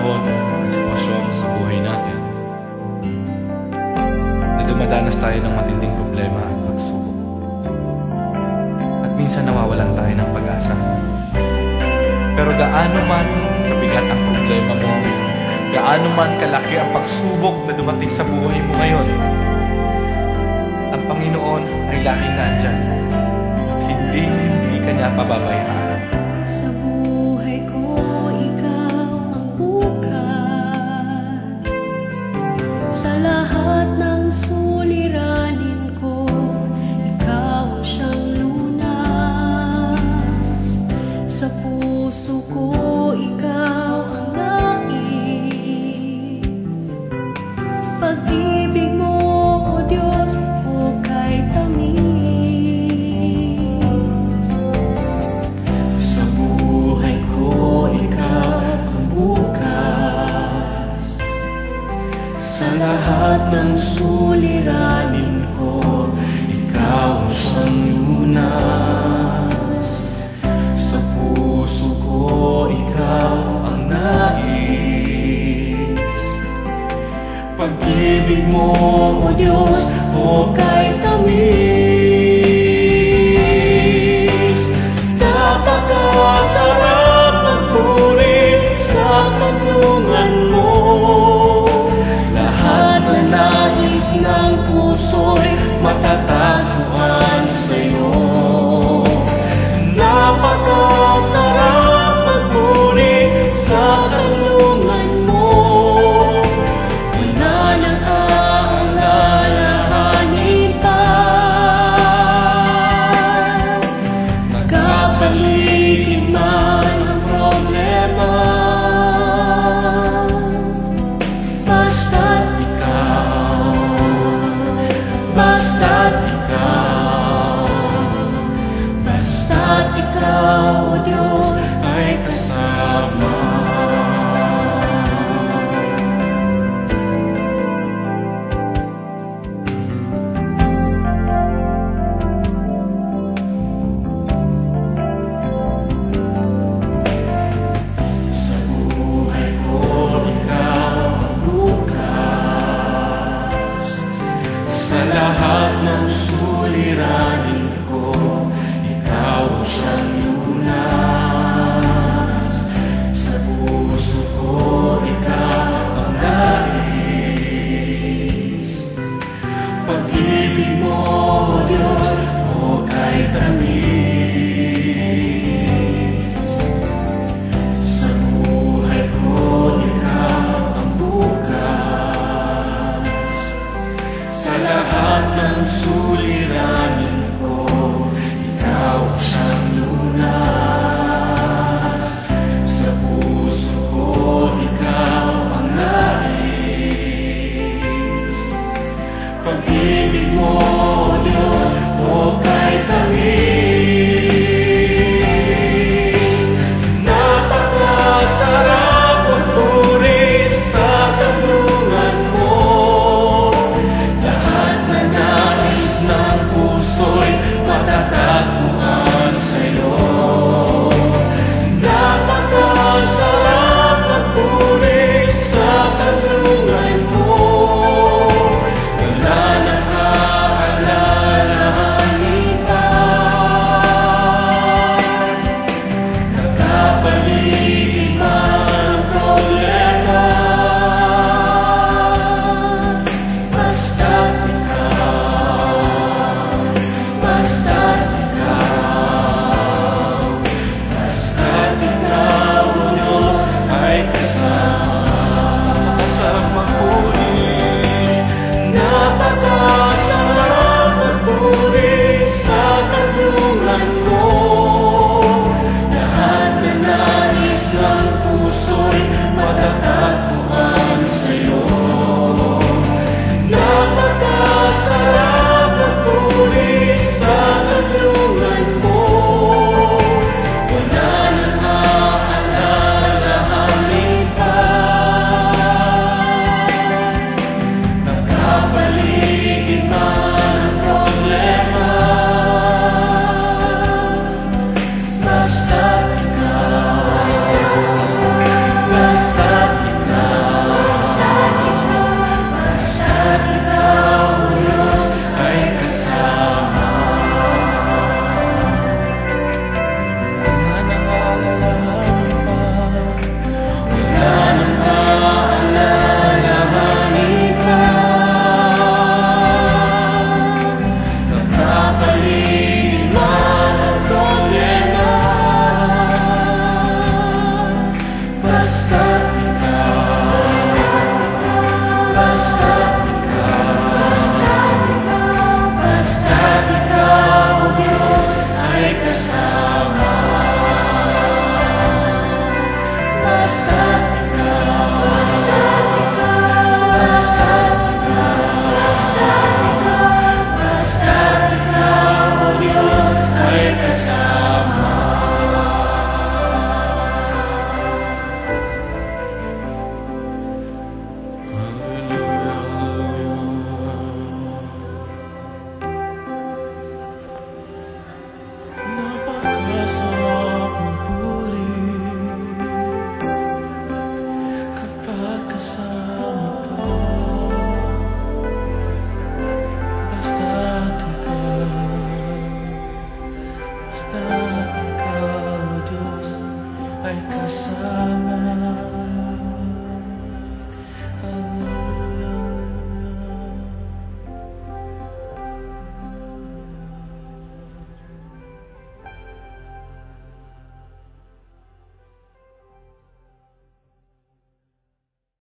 panahon at sitwasyon sa buhay natin na dumadanas tayo ng matinding problema at pagsubok. At minsan nawawalan tayo ng pag-asa. Pero gaano man kabigat ang problema mo, gaano man kalaki ang pagsubok na dumating sa buhay mo ngayon, ang Panginoon ay laging nandyan at hindi ka niya pababayaan. Sa buhay ko, ikaw ang bukas. Sa lahat ng suliranin ko, ikaw ang siyang lunas. Sa puso ko, ikaw ang nais. Pag-ibig mo, O Diyos, hukay tamis. Sa buhay ko, ikaw ang bukas. Sa lahat ng suliranin ko, ikaw ang siyang lunas. Sa puso ko, ikaw ang nais. Pag-ibig mo, O Diyos, hukay tamis. Napakasarap magpuri sa kanlungan mo. Lahat na nais ng puso'y matatagpuan sa'yo. Napakasarap magpuri sa kanlungan mo. Wala nang aalalahanin pa. Magkapaligid man ang problema, basta't ikaw, basta't ikaw, basta't ikaw, O Diyos, ay kasama. Sa buhay ko, ikaw ang bukas. Sa lahat ng suliranin ko, ikaw ang siyang lunas. kasama